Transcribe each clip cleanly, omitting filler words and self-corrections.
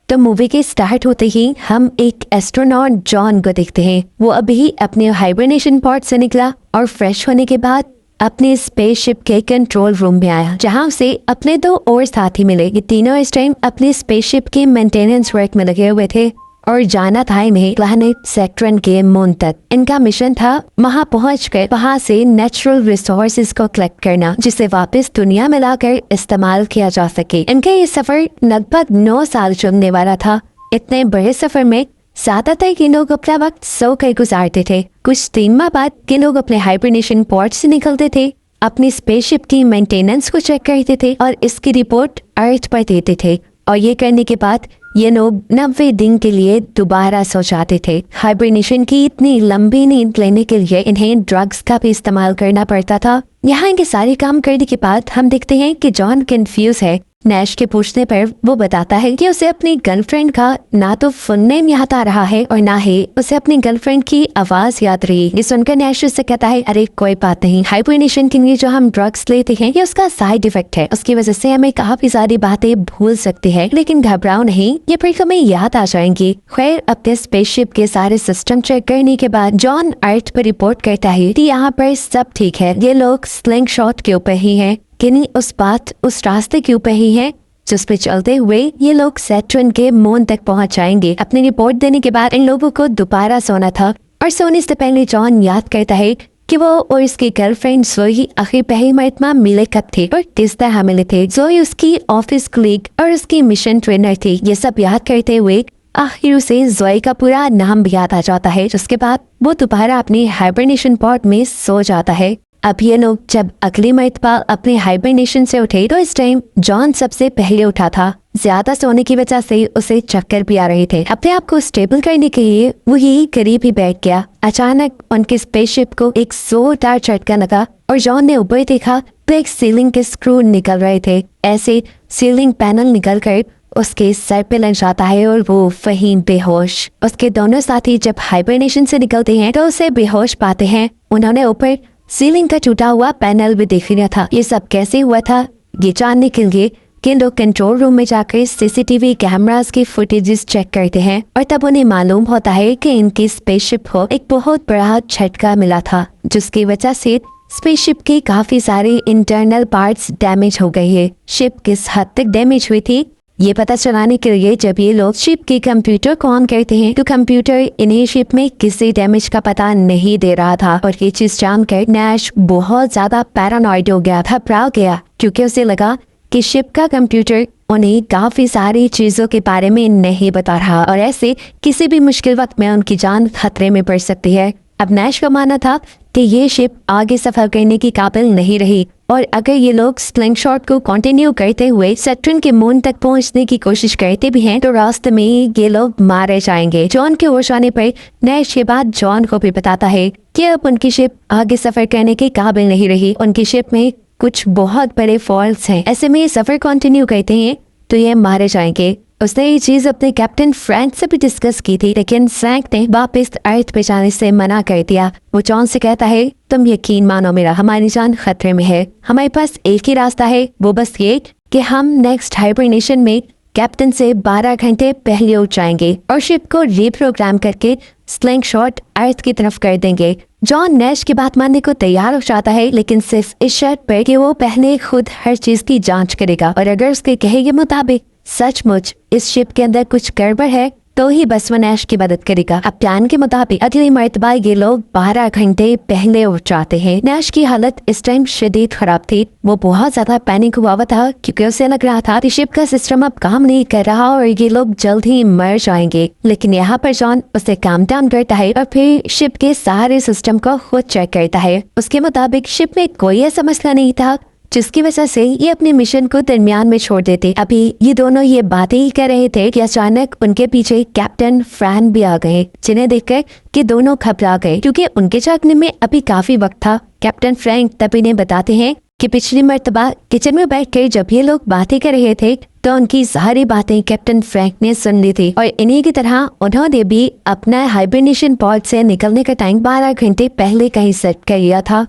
तो मूवी के स्टार्ट होते ही हम एक एस्ट्रोनॉट जॉन को देखते हैं। वो अभी अपने हाइबरनेशन पॉड से निकला और फ्रेश होने के बाद अपने स्पेसशिप के कंट्रोल रूम में आया, जहां उसे अपने 2 और साथी मिले। ये तीनों इस टाइम अपने स्पेसशिप के मेंटेनेंस वर्क में लगे हुए थे और जाना था इन्हें प्लैनेट सैटर्न के मून तक। इनका मिशन था वहां पहुंचकर वहां से नेचुरल रिसोर्सेज को कलेक्ट करना, जिसे वापस दुनिया में लाकर इस्तेमाल किया जा सके। इनका ये सफर लगभग 9 साल चलने वाला था। इतने बड़े सफर में ज्यादातर के लोग अपना वक्त सो कर गुजारते थे। कुछ 3 माह बाद के लोग अपने हाइबरनेशन पॉड से निकलते थे, अपनी स्पेसशिप की मेंटेनेंस को चेक करते थे और इसकी रिपोर्ट अर्थ पर देते थे। और ये करने के बाद ये लोग 90 दिन के लिए दोबारा सो जाते थे। हाइबरनेशन की इतनी लंबी नींद लेने के लिए इन्हें ड्रग्स का भी इस्तेमाल करना पड़ता था। यहाँ इनके सारे काम करने के बाद हम देखते हैं कि जॉन कंफ्यूज है। नैश के पूछने पर वो बताता है कि उसे अपनी गर्लफ्रेंड का ना तो फुल नेम याद आ रहा है और ना ही उसे अपनी गर्लफ्रेंड की आवाज याद रही। ये सुनकर नैश उससे कहता है, अरे कोई बात नहीं, हाइबरनेशन के लिए जो हम ड्रग्स लेते हैं ये उसका साइड इफेक्ट है। उसकी वजह से हमें काफी सारी बातें भूल सकती है, लेकिन घबराओ नहीं, ये फिर हमें याद आ जाएंगी। खैर, अपने स्पेसशिप के सारे सिस्टम चेक करने के बाद जॉन अर्थ पर रिपोर्ट करता है कि यहाँ पर सब ठीक है। ये लोग स्लिंग शॉट के ऊपर ही है, किन्हीं उस रास्ते के ऊपर ही है जिस पे चलते हुए ये लोग सैटर्न के मून तक पहुंच जाएंगे। अपनी रिपोर्ट देने के बाद इन लोगों को दोबारा सोना था और सोने से पहले जॉन याद करता है कि वो और उसकी गर्लफ्रेंड जोई आखिर पहली मरतबा मिले कब थे और किस तरह मिले थे। जोई उसकी ऑफिस कलीग और उसकी मिशन ट्रेनर थी। ये सब याद करते हुए आखिर उसे जोई का पूरा नाम भी याद आ जाता है, जिसके बाद वो दोबारा अपनी हाइबरनेशन पॉड में सो जाता है। अब ये लोग जब अगली मरतबा अपने हाइबरनेशन से उठे तो इस टाइम जॉन सबसे पहले उठा था। ज्यादा सोने की वजह से उसे चक्कर भी आ रहे थे। अपने आप को स्टेबल करने के लिए वो यही करीब ही बैठ गया। अचानक उनके स्पेसशिप को एक जोरदार झटका लगा और जॉन ने ऊपर देखा तो एक सीलिंग के स्क्रू निकल रहे थे। ऐसे सीलिंग पैनल निकल कर उसके सर पे लग जाता है और वो वहीं बेहोश। उसके दोनों साथी जब हाइबरनेशन से निकलते हैं तो उसे बेहोश पाते हैं। उन्होंने ऊपर सीलिंग का टूटा हुआ पैनल भी देख लिया था। ये सब कैसे हुआ था ये जानने के लिए कि लोग कंट्रोल रूम में जाकर सीसीटीवी कैमरास की फुटेजेस चेक करते हैं और तब उन्हें मालूम होता है कि इनकी स्पेसशिप को एक बहुत बड़ा झटका मिला था, जिसकी वजह से स्पेसशिप के काफी सारे इंटरनल पार्ट्स डैमेज हो गए हैं। शिप किस हद तक डैमेज हुई थी ये पता चलाने के लिए जब ये लोग शिप के कंप्यूटर को ऑन करते हैं तो कंप्यूटर इन्हें शिप में किसी डैमेज का पता नहीं दे रहा था। और ये चीज जानकर नैश बहुत ज्यादा पैरानॉइड हो गया, घबरा गया, क्योंकि उसे लगा कि शिप का कंप्यूटर उन्हें काफी सारी चीजों के बारे में नहीं बता रहा और ऐसे किसी भी मुश्किल वक्त में उनकी जान खतरे में पड़ सकती है। अब नैश का मानना था कि ये शिप आगे सफर करने की काबिल नहीं रही और अगर ये लोग स्लिंग शॉट को कंटिन्यू करते हुए सैटर्न के मून तक पहुंचने की कोशिश करते भी हैं तो रास्ते में ये लोग मारे जाएंगे। जॉन के होश आने पर नैश के बाद जॉन को भी बताता है कि अब उनकी शिप आगे सफर करने के काबिल नहीं रही। उनकी शिप में कुछ बहुत बड़े फॉल्ट्स हैं। ऐसे में ये सफर कंटिन्यू करते हैं तो ये मारे जाएंगे। उसने ये चीज अपने कैप्टन फ्रैंक से भी डिस्कस की थी, लेकिन फ्रैंक ने वापस अर्थ पे जाने से मना कर दिया। वो जॉन से कहता है, तुम यकीन मानो मेरा, हमारी जान खतरे में है। हमारे पास एक ही रास्ता है, वो बस ये कि हम नेक्स्ट हाइबरनेशन में कैप्टन से 12 घंटे पहले उठ जाएंगे और शिप को रीप्रोग्राम करके स्लिंग शॉट अर्थ की तरफ कर देंगे। जॉन नैश की बात मानने को तैयार हो जाता है, लेकिन सिर्फ इस शर्त पर कि वो पहले खुद हर चीज की जांच करेगा और अगर उसके कहे के मुताबिक सचमुच इस शिप के अंदर कुछ गड़बड़ है तो ही बस वो नैश की मदद करेगा। अब प्लान के मुताबिक अगली मरतबा ये लोग 12 घंटे पहले उठ जाते हैं। नैश की हालत इस टाइम शदीद खराब थी। वो बहुत ज्यादा पैनिक हुआ था क्योंकि उसे लग रहा था कि शिप का सिस्टम अब काम नहीं कर रहा और ये लोग जल्द ही मर जाएंगे। लेकिन यहाँ पर जॉन उसे काम डाउन करता है और फिर शिप के सारे सिस्टम को खुद चेक करता है। उसके मुताबिक शिप में कोई ऐसा मसला नहीं था जिसकी वजह से ये अपने मिशन को दरमियान में छोड़ देते। अभी ये दोनों ये बातें ही कर रहे थे कि अचानक उनके पीछे कैप्टन फ्रैंक भी आ गए, जिन्हें देखकर कि दोनों घबरा गए क्योंकि उनके जागने में अभी काफी वक्त था। कैप्टन फ्रैंक तब इन्हें बताते हैं कि पिछली मर्तबा किचन में बैठकर जब ये लोग बातें कर रहे थे तो उनकी सारी बातें कैप्टन फ्रैंक ने सुन ली थी और इन्हीं की तरह उन्होंने भी अपना हाइबरनेशन पॉड से निकलने का टाइम 12 घंटे पहले कहीं सेट कर लिया था।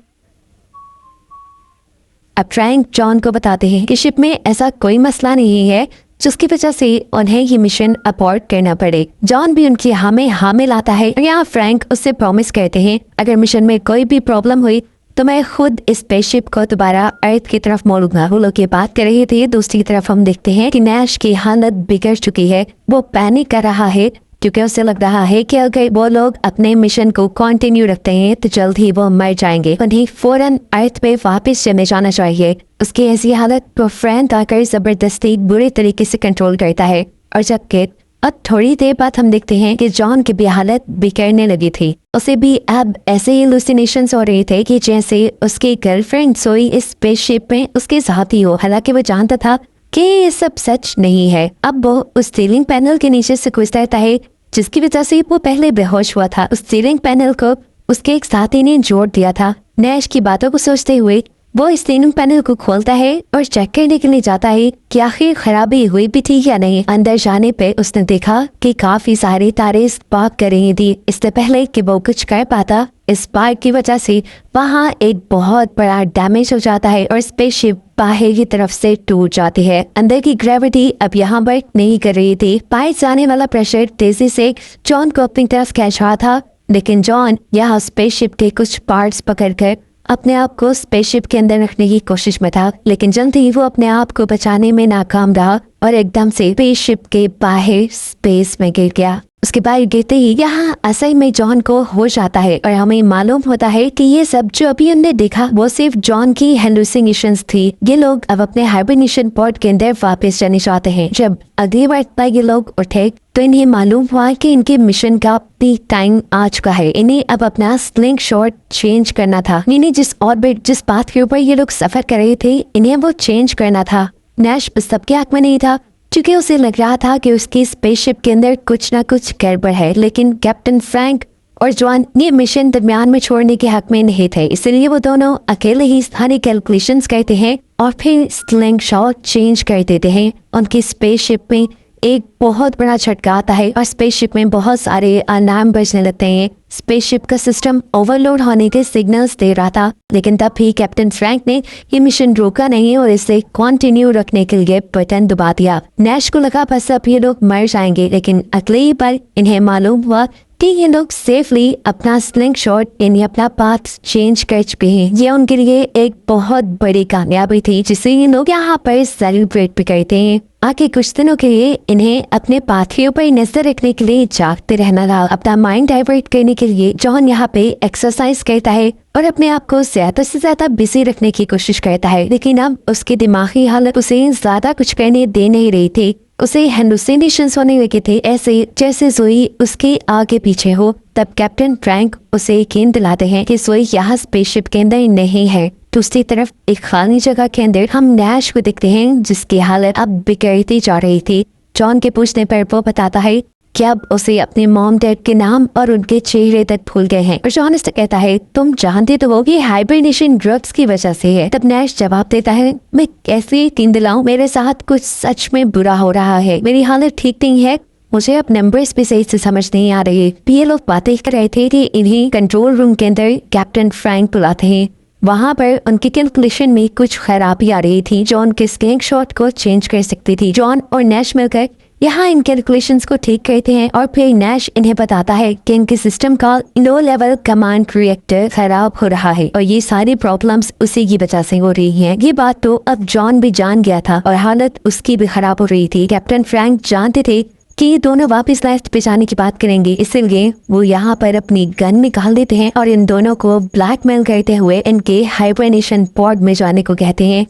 अब फ्रैंक जॉन को बताते हैं कि शिप में ऐसा कोई मसला नहीं है जिसकी वजह से उन्हें ये मिशन अबॉर्ट करना पड़े। जॉन भी उनकी हाँ में हाँ मिलाता है और यहाँ फ्रैंक उससे प्रॉमिस करते हैं अगर मिशन में कोई भी प्रॉब्लम हुई तो मैं खुद इस स्पेसशिप को दोबारा अर्थ की तरफ मोड़ूंगा। वो लोग ये बात कर रहे थे, दूसरी तरफ हम देखते हैं कि नैश की हालत बिगड़ चुकी है। वो पैनिक कर रहा है क्योंकि उसे लग रहा है कि अगर वो लोग अपने मिशन को कंटिन्यू रखते हैं तो जल्द ही वो मर जाएंगे। उन्हें फौरन अर्थ पे वापस चले जाना चाहिए। उसकी ऐसी हालत को फ्रैंक आकर जबरदस्ती बुरे तरीके से कंट्रोल करता है। और जबकि अब थोड़ी देर बाद हम देखते हैं कि जॉन की भी हालत बिगड़ने लगी थी। उसे भी अब ऐसे हेलुसिनेशंस हो रहे थे कि जैसे उसकी गर्लफ्रेंड सोई इस स्पेसशिप में उसके साथ ही हो। हालांकि वो जानता था कि ये सब सच नहीं है। अब वो उस सीलिंग पैनल के नीचे से घुस रहता है जिसकी वजह से वो पहले बेहोश हुआ था। उस सीलिंग पैनल को उसके एक साथी ने जोड़ दिया था। नैश की बातों को सोचते हुए वो इस सीलिंग पैनल को खोलता है और चेक करने के लिए जाता है कि आखिर खराबी हुई भी थी या नहीं। अंदर जाने पे उसने देखा कि काफी सारे तारे स्पार्क कर रही थी। इससे पहले कि वो कुछ कर पाता, इस स्पार्क की वजह से वहाँ एक बहुत बड़ा डैमेज हो जाता है और स्पेसशिप बाहर की तरफ से टूट जाती है। अंदर की ग्रेविटी अब यहाँ वर्क नहीं कर रही थी। बाहर जाने वाला प्रेशर तेजी से जॉन को अपनी तरफ खींच रहा था, लेकिन जॉन यहाँ स्पेसशिप के कुछ पार्ट्स पकड़कर अपने आप को स्पेसशिप के अंदर रखने की कोशिश में था। लेकिन जल्द ही वो अपने आप को बचाने में नाकाम रहा और एकदम से स्पेसशिप के बाहर स्पेस में गिर गया। उसके बाहर गिरते ही यहाँ असल में जॉन को होश आता है और हमें मालूम होता है कि ये सब जो अभी हमने देखा वो सिर्फ जॉन की हेलुसिनेशंस थी। ये लोग अब अपने हाइबरनेशन पॉड के अंदर वापस जाने चाहते हैं। जब अगली बार ये लोग उठे तो इन्हें मालूम हुआ कि इनके मिशन का पीक टाइम आ चुका है। इन्हें अब अपना स्लिंग शॉट चेंज करना था। इन्हें जिस ऑर्बिट जिस पाथ के ऊपर ये लोग सफर कर रहे थे इन्हें वो चेंज करना था। नैश उस सबके हक में नहीं था क्योंकि उसे लग रहा था कि उसकी स्पेसशिप के अंदर कुछ ना कुछ गड़बड़ है। लेकिन कैप्टन फ्रैंक और जॉन ये मिशन दरमियान में छोड़ने के हक में नहीं थे, इसलिए वो दोनों अकेले ही सारी कैलकुलेशंस करते हैं और फिर स्लिंग शॉट चेंज कर देते हैं। उनकी स्पेसशिप में एक बहुत बड़ा झटका आता है और स्पेसशिप में बहुत सारे अलार्म बजने लगते हैं। स्पेसशिप का सिस्टम ओवरलोड होने के सिग्नल्स दे रहा था, लेकिन तब भी कैप्टन फ्रैंक ने ये मिशन रोका नहीं और इसे कंटिन्यू रखने के लिए बटन दबा दिया। नैश को लगा बस अब ये लोग मर जाएंगे, लेकिन अगली बार इन्हें मालूम हुआ कि ये लोग सेफली अपना स्लिंग शॉट यानी अपना पाथ चेंज कर चुके हैं। ये उनके लिए एक बहुत बड़ी कामयाबी थी जिसे ये लोग यहाँ पर सेलिब्रेट भी करते हैं। आगे कुछ दिनों के लिए इन्हें अपने पाथियों पर नजर रखने के लिए जागते रहना रहा। अपना माइंड डाइवर्ट करने के लिए जॉन यहाँ पे एक्सरसाइज करता है और अपने आप को ज्यादा से ज्यादा बिजी रखने की कोशिश करता है, लेकिन अब उसकी दिमागी हालत उसे ज्यादा कुछ करने दे नहीं रही थी। उसे हेलुसिनेशंस होने लगे थे, ऐसे जैसे सोई उसके आगे पीछे हो। तब कैप्टन फ्रैंक उसे यकीन दिलाते हैं कि सोई यहाँ स्पेसशिप के अंदर नहीं है। दूसरी तरफ एक खाली जगह के अंदर हम नैश को देखते हैं जिसकी हालत अब बिगड़ती जा रही थी। जॉन के पूछने पर वो बताता है कि अब उसे अपने मॉम डैड के नाम और उनके चेहरे तक भूल गए हैं और जॉन उससे कहता है तुम जानते तो हो कि हाइबरनेशन ड्रग्स की वजह से है। तब नैश जवाब देता है मैं कैसे यकीन दिलाऊं, मेरे साथ कुछ सच में बुरा हो रहा है, मेरी हालत ठीक नहीं है, मुझे अब नंबर्स भी सही से समझ नहीं आ रही। ये लोग बातें कर रहे थे कि इन्हें कंट्रोल रूम के अंदर कैप्टन फ्रैंक बुलाते हैं। वहाँ पर उनकी कैलकुलेशन में कुछ खराबी आ रही थी जो उनके स्लिंग शॉट को चेंज कर सकती थी। जॉन और नैश मिलकर यहाँ इन कैलकुलेशंस को ठीक करते हैं और फिर नैश इन्हें बताता है कि इनके सिस्टम का लो लेवल कमांड रिएक्टर खराब हो रहा है और ये सारी प्रॉब्लम्स उसी की वजह से हो रही हैं। ये बात तो अब जॉन भी जान गया था और हालत उसकी भी खराब हो रही थी। कैप्टन फ्रैंक जानते थे कि ये दोनों वापस लास्ट पे जाने की बात करेंगे, इसलिए वो यहाँ पर अपनी गन निकाल देते हैं और इन दोनों को ब्लैकमेल करते हुए इनके हाइबरनेशन पॉड में जाने को कहते हैं।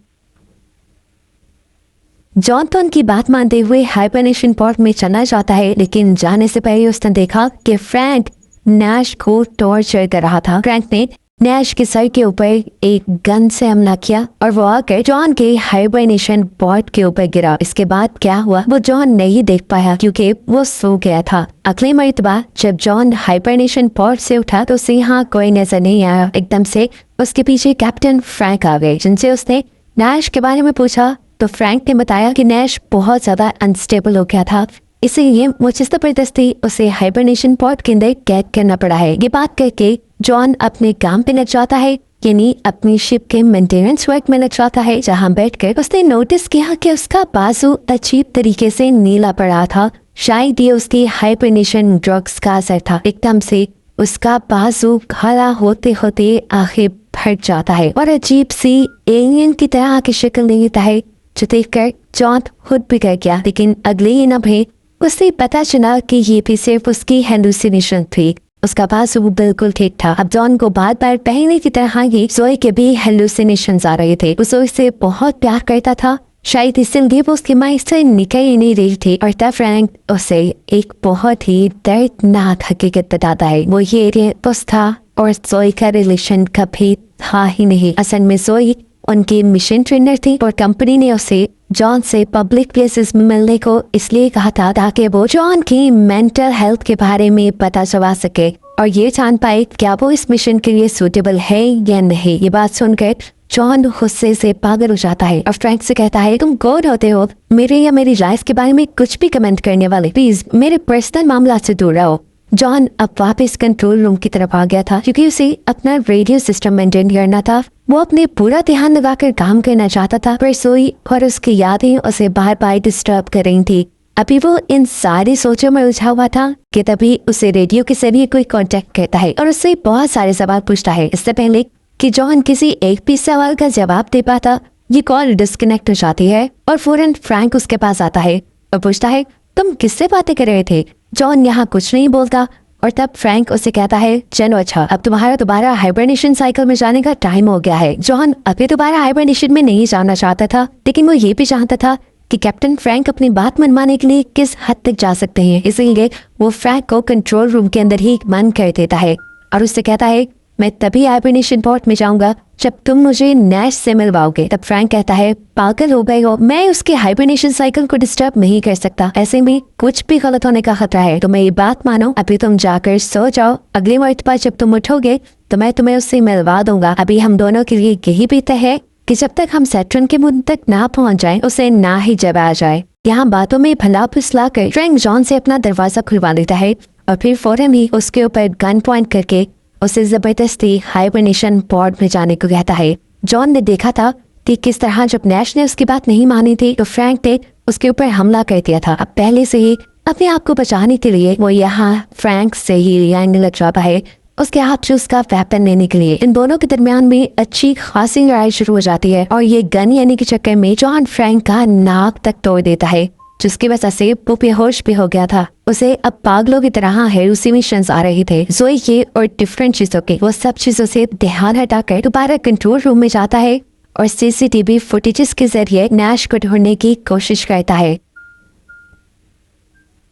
जॉन तो उनकी बात मानते हुए हाइबरनेशन पॉड में चला जाता है, लेकिन जाने से पहले उसने देखा कि फ्रैंक नैश को टॉर्चर कर रहा था। फ्रैंक ने नैश के सर के ऊपर एक गन से हमला किया और वो आकर जॉन के हाइबरनेशन पॉड के ऊपर गिरा। इसके बाद क्या हुआ वो जॉन नहीं देख पाया क्योंकि वो सो गया था। अगले मर्तबा जब जॉन हाइबरनेशन पॉड से उठा तो उसे यहाँ कोई नजर नहीं आया। एकदम से उसके पीछे कैप्टन फ्रैंक आ गए जिनसे उसने नैश के बारे में पूछा तो फ्रैंक ने बताया कि नैश बहुत ज्यादा अनस्टेबल हो गया था, इसीलिए मुझे जबरदस्ती उसे हाइबरनेशन पॉड के अंदर कैद करना पड़ा है। ये बात करके जॉन अपने काम पे लग जाता है यानी अपनी शिप के मेंटेनेंस वर्क में लग जाता है, जहाँ बैठकर उसने नोटिस किया कि उसका बाजू अजीब तरीके से नीला पड़ा था। शायद ये उसकी हाइबरनेशन ड्रग्स का असर था। एकदम से उसका बाजू काला होते होते आखिर फट जाता है और अजीब सी एलियन की तरह की शक्ल लेता है, जो देखकर जॉन खुद बिगड़ गया। लेकिन अगले ही लम्हे उसे पता चला कि ये भी सिर्फ उसकी हेलुसिनेशन थी। उसका बाजू बिल्कुल ठीक था। अब जॉन को बार बार पहले की तरह ही जोई के भी हेलुसिनेशंस आ रहे थे। वो जोई से बहुत प्यार करता था, शायद इसलिए वो उसके माइंड से निकल ही नहीं रही थी। और तब फ्रैंक उसे एक बहुत ही दर्दनाक हकीकत बताता है। वो ये कि उस था और जोई का रिलेशन कभी था ही नहीं। असल में जोई उनकी मिशन ट्रेनर थी और कंपनी ने उसे जॉन से पब्लिक प्लेसेस में मिलने को इसलिए कहा था ताकि वो जॉन की मेंटल हेल्थ के बारे में पता चला सके और ये जान पाए क्या वो इस मिशन के लिए सूटेबल है या नहीं। ये बात सुनकर जॉन गुस्से से पागल हो जाता है और फ्रैंक से कहता है, तुम कौन होते हो मेरे या मेरी लाइफ के बारे में कुछ भी कमेंट करने वाले? प्लीज मेरे पर्सनल मामला से दूर रहो। जॉन अब वापस कंट्रोल रूम की तरफ आ गया था क्योंकि उसे अपना रेडियो सिस्टम मेंटेन करना था। वो अपने पूरा ध्यान लगाकर काम करना चाहता था, पर सोई और उसकी यादें उसे बार बार डिस्टर्ब कर रही थी। अभी वो इन सारी सोचों में उलझा हुआ था कि तभी उसे रेडियो के जरिए कोई कांटेक्ट करता है और उससे बहुत सारे सवाल पूछता है। इससे पहले कि जॉन किसी एक भी सवाल का जवाब दे पाता, ये कॉल डिस्कनेक्ट हो जाती है और फौरन फ्रैंक उसके पास आता है और पूछता है, तुम किससे बातें कर रहे थे? जॉन यहाँ कुछ नहीं बोलता और तब फ्रैंक उसे कहता है, चलो अच्छा, अब तुम्हारा दोबारा हाइबरनेशन साइकिल में जाने का टाइम हो गया है। जॉन अभी दोबारा हाइबरनेशन में नहीं जाना चाहता था, लेकिन वो ये भी जानता था कि कैप्टन फ्रैंक अपनी बात मनवाने के लिए किस हद तक जा सकते हैं। इसलिए वो फ्रैंक को कंट्रोल रूम के अंदर ही बंद कर देता है और उससे कहता है, मैं तभी हाइबरनेशन पोर्ट में जाऊंगा जब तुम मुझे नैश से मिलवाओगे। तब फ्रैंक कहता है, पागल हो गए हो, मैं उसके हाइबरनेशन साइकिल को डिस्टर्ब नहीं कर सकता। ऐसे में कुछ भी गलत होने का खतरा है, तो मेरी बात मानो, अभी तुम जाकर सो जाओ। अगली मर्तबा जब तुम उठोगे तो मैं तुम्हें उससे मिलवा दूंगा। अभी हम दोनों के लिए यही बेहतर है कि जब तक हम सैटर्न के मुंह तक ना पहुंच जाएं, उसे ना ही जब आ जाए। यहाँ बातों में भला फुसला कर फ्रैंक जॉन से अपना दरवाजा खुलवा लेता है और फिर फौरन ही उसके ऊपर गन पॉइंट करके उसे जबरदस्ती हाइबरनेशन पॉड में जाने को कहता है। जॉन ने देखा था कि किस तरह जब नैश ने उसकी बात नहीं मानी थी तो फ्रैंक ने उसके ऊपर हमला कर दिया था। अब पहले से ही अपने आप को बचाने के लिए वो यहाँ फ्रैंक से ही लड़ने लग जाता है, उसके हाथ से उसका वेपन लेने के लिए। इन दोनों के दरमियान में अच्छी खासी लड़ाई शुरू हो जाती है और ये गन लेने के चक्कर में जॉन फ्रैंक का नाक तक तोड़ देता है, जिसकी वजह से वो बेहोश भी हो गया था। उसे अब पागलों की तरह हेलुसिनेशंस आ रहे थे। जोई के और डिफरेंट चीजों के वो सब चीजों से ध्यान हटाकर दोबारा कंट्रोल रूम में जाता है और सीसीटीवी फुटेजेस के जरिए नैश को ढूंढने की कोशिश करता है।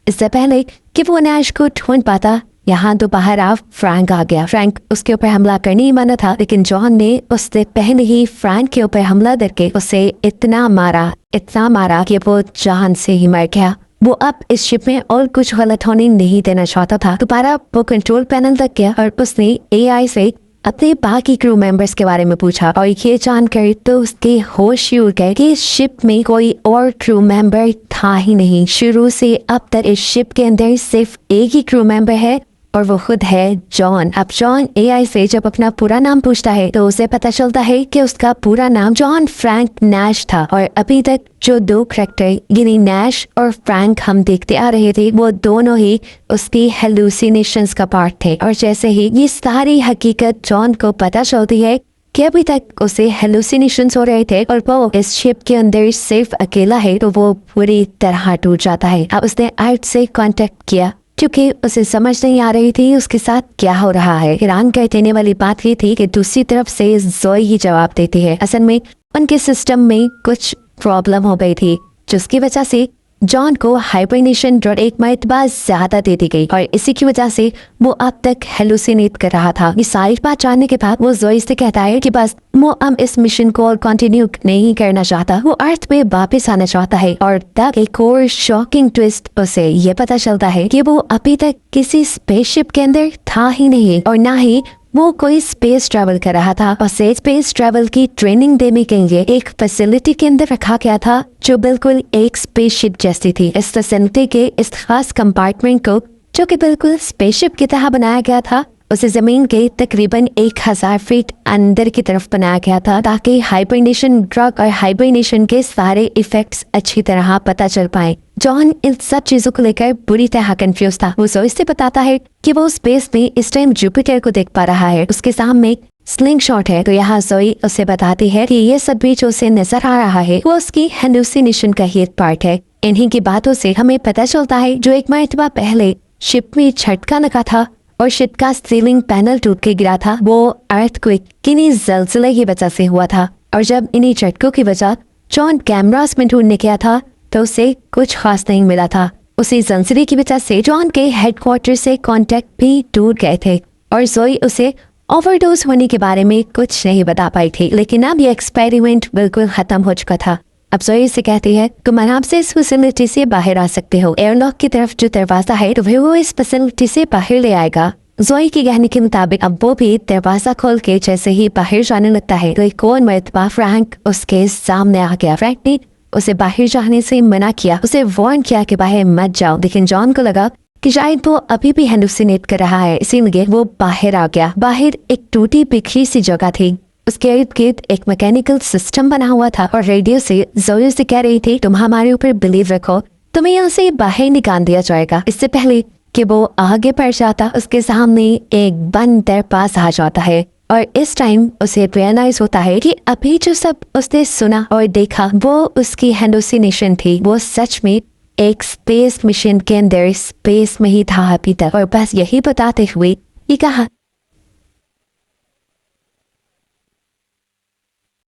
इससे पहले कि वो नैश को ढूंढ पाता, यहाँ तो बाहर आ फ्रैंक आ गया। फ्रैंक उसके ऊपर हमला करने ही मना था, लेकिन जॉन ने उससे पहले ही फ्रैंक के ऊपर हमला करके उसे इतना मारा कि वो जान से ही मर गया। वो अब इस शिप में और कुछ गलत होने नहीं देना चाहता था। दोबारा वो कंट्रोल पैनल तक गया और उसने एआई से अपने बाकी क्रू मेंबर्स के बारे में पूछा और ये जानकर तो उसके होश ही उड़ गए कि इस शिप में कोई और क्रू मेंबर था ही नहीं। शुरू से अब तक इस शिप के अंदर सिर्फ एक ही क्रू मेंबर है और वो खुद है जॉन। अब जॉन एआई से जब अपना पूरा नाम पूछता है तो उसे पता चलता है कि उसका पूरा नाम जॉन फ्रैंक नैश था और अभी तक जो दो करैक्टर यानी नैश और फ्रैंक हम देखते आ रहे थे वो दोनों ही उसकी हेलुसिनेशंस का पार्ट थे। और जैसे ही ये सारी हकीकत जॉन को पता चलती है कि अभी तक उसे हेलुसिनेशंस हो रहे थे और वो इस शिप के अंदर सिर्फ अकेला है, तो वो पूरी तरह टूट जाता है। अब उसने अर्थ से कांटेक्ट किया क्योंकि उसे समझ नहीं आ रही थी उसके साथ क्या हो रहा है। हैरान कर देने वाली बात ये थी कि दूसरी तरफ से जोई ही जवाब देती है। असल में उनके सिस्टम में कुछ प्रॉब्लम हो गई थी जिसकी वजह से जॉन को हाइबरनेशन ड्रग एक मर्तबा ज्यादा दे दी गई और इसी की वजह से वो अब तक हेलुसिनेट कर रहा था। ये सारी बात जानने के बाद वो जोई से कहता है कि बस वो अब इस मिशन को और कंटिन्यू नहीं करना चाहता, वो अर्थ पे वापस आना चाहता है। और तब एक और शॉकिंग ट्विस्ट उसे ये पता चलता है कि वो अभी तक किसी स्पेसशिप के अंदर था ही नहीं और ना ही वो कोई स्पेस ट्रैवल कर रहा था। और स्पेस ट्रैवल की ट्रेनिंग देने के लिए एक फैसिलिटी के अंदर रखा गया था जो बिल्कुल एक स्पेसशिप जैसी थी। इस फैसिलिटी के इस खास कंपार्टमेंट को जो कि बिल्कुल स्पेसशिप की तरह बनाया गया था, उसे जमीन के तकरीबन 1000 फीट अंदर की तरफ बनाया गया था ताकि हाइबरनेशन ड्रग और हाइबरनेशन के सारे इफेक्ट्स अच्छी तरह पता चल पाए। जॉन इन सब चीजों को लेकर बुरी तरह कंफ्यूज था। वो जोई से बताता है कि वो स्पेस में इस टाइम जुपिटर को देख पा रहा है, उसके सामने एक स्लिंग शॉट है। तो यहाँ जोई उसे बताती है कि ये सब भी जो उसे नजर आ रहा है वो उसकी हेलुसिनेशन का ही एक पार्ट है। इन्हीं की बातों से हमें पता चलता है जो एक मरतबा पहले शिप में झटका लगा था और शिप का सीलिंग पैनल टूट के गिरा था, वो अर्थक्वेक किन्हीं जलजिले की वजह से हुआ था। और जब इन्हीं झटकों की वजह जॉन कैमरास में ढूंढने गया था तो उसे कुछ खास नहीं मिला था। उसी जलजिले की वजह से जॉन के हेडक्वार्टर से कांटेक्ट भी टूट गए थे और जोई उसे ओवरडोज होने के बारे में कुछ नहीं बता पाई थी। लेकिन अब ये एक्सपेरिमेंट बिल्कुल खत्म हो चुका था। अब जोई से कहती है तुम आराम से इस फैसिलिटी से बाहर आ सकते हो। एयरलॉक की तरफ जो दरवाजा है तो वो इस फैसिलिटी से बाहर ले आएगा। जोई के कहने के मुताबिक अब वो भी दरवाजा खोल के जैसे ही बाहर जाने लगता है तो एक और मरतबा फ्रैंक उसके सामने आ गया। फ्रैंक ने उसे बाहर जाने से मना किया, उसे वार्न किया कि बाहर मत जाओ। लेकिन जॉन को लगा कि शायद वो अभी भी हेलुसिनेट कर रहा है, इसीलिए वो बाहर आ गया। बाहर एक टूटी बिखरी सी जगह थी, उसके इर्द गिर्द एक मैकेनिकल सिस्टम बना हुआ था और रेडियो से जोई से कह रही थी तुम हमारे ऊपर बिलीव रखो, तुम्हें यहाँ से बाहर निकाल दिया जाएगा। इससे पहले कि वो आगे बढ़ जाता उसके सामने एक बंदर पास आ जाता है और इस टाइम उसे रियलाइज होता है कि अभी जो सब उसने सुना और देखा वो उसकी हेलुसिनेशन थी। वो सच में एक स्पेस मिशन के अंदर स्पेस में ही था अभी तक। और बस यही बताते हुए ये कहा